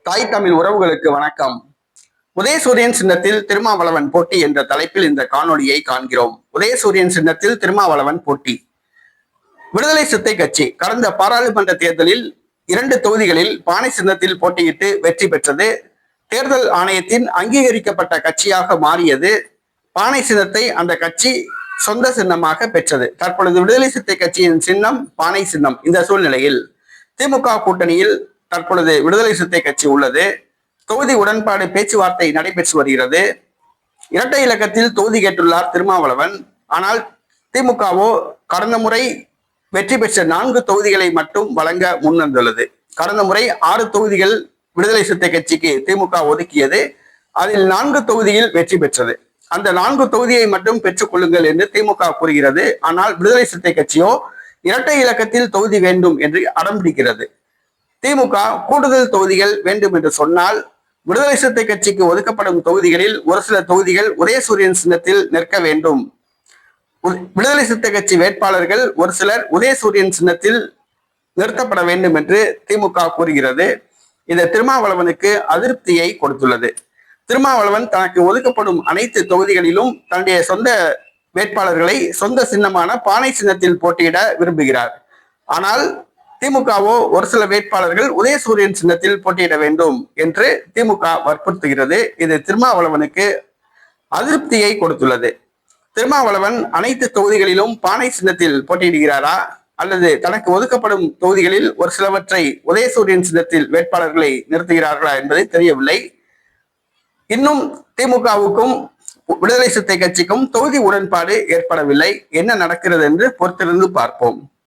தாய் தமிழ் உறவுகளுக்கு வணக்கம். உதயசூரியன் சின்னத்தில் திருமாவளவன் போட்டி என்ற தலைப்பில் இந்த காணொளியை காண்கிறோம். உதயசூரியன் சின்னத்தில் திருமாவளவன் போட்டி. விடுதலை சிறுத்தை கட்சி கடந்த பாராளுமன்ற தேர்தலில் 2 தொகுதிகளில் பானை சின்னத்தில் போட்டியிட்டு வெற்றி பெற்றது. தேர்தல் ஆணையத்தின் அங்கீகரிக்கப்பட்ட கட்சியாக மாறியது. பானை சின்னத்தை அந்த கட்சி சொந்த சின்னமாக பெற்றது. தற்பொழுது விடுதலை சிறுத்தை கட்சியின் சின்னம் பானை சின்னம். இந்த சூழ்நிலையில் திமுக கூட்டணியில் தற்பொழுது விடுதலை சிறுத்தை கட்சி உள்ளது. தொகுதி உடன்பாடு பேச்சுவார்த்தை நடைபெற்று வருகிறது. இரட்டை இலக்கத்தில் தொகுதி கேட்டுள்ளார் திருமாவளவன். ஆனால் திமுகவோ கடந்த முறை வெற்றி பெற்ற 4 தொகுதிகளை மட்டும் வழங்க முன்வந்துள்ளது. கடந்த முறை 6 தொகுதிகள் விடுதலை சிறுத்தை கட்சிக்கு திமுக ஒதுக்கியது. அதில் 4 தொகுதியில் வெற்றி பெற்றது. அந்த 4 தொகுதியை மட்டும் பெற்றுக் கொள்ளுங்கள் என்று திமுக கூறுகிறது. ஆனால் விடுதலை சிறுத்தை கட்சியோ இரட்டை இலக்கத்தில் தொகுதி வேண்டும் என்று அடம்பிடிக்கிறது. திமுக கூடுதல் தொகுதிகள் வேண்டும் என்று சொன்னால் விடுதலை சிறுத்தை கட்சிக்கு ஒதுக்கப்படும் தொகுதிகளில் ஒரு சில தொகுதிகள் உதயசூரியன் சின்னத்தில் நிற்க வேண்டும். விடுதலை சிறுத்தை கட்சி வேட்பாளர்கள் ஒரு சிலர் உதயசூரியன் சின்னத்தில் நிறுத்தப்பட வேண்டும் என்று திமுக கூறுகிறது. இது திருமாவளவனுக்கு அதிருப்தியை கொடுத்துள்ளது. திருமாவளவன் தனக்கு ஒதுக்கப்படும் அனைத்து தொகுதிகளிலும் தன்னுடைய சொந்த வேட்பாளர்களை சொந்த சின்னமான பானை சின்னத்தில் போட்டியிட விரும்புகிறார். ஆனால் திமுகவோ ஒரு சில வேட்பாளர்கள் உதயசூரியன் சின்னத்தில் போட்டியிட வேண்டும் என்று திமுக வற்புறுத்துகிறது. இது திருமாவளவனுக்கு அதிருப்தியை கொடுத்துள்ளது. திருமாவளவன் அனைத்து தொகுதிகளிலும் பானை சின்னத்தில் போட்டியிடுகிறாரா அல்லது தனக்கு ஒதுக்கப்படும் தொகுதிகளில் ஒரு சிலவற்றை உதயசூரியன் சின்னத்தில் வேட்பாளர்களை நிறுத்துகிறார்களா என்பது தெரியவில்லை. இன்னும் திமுகவுக்கும் விடுதலை சிறுத்தை கட்சிக்கும் தொகுதி உடன்பாடு ஏற்படவில்லை. என்ன நடக்கிறது என்று பொறுத்திருந்து பார்ப்போம்.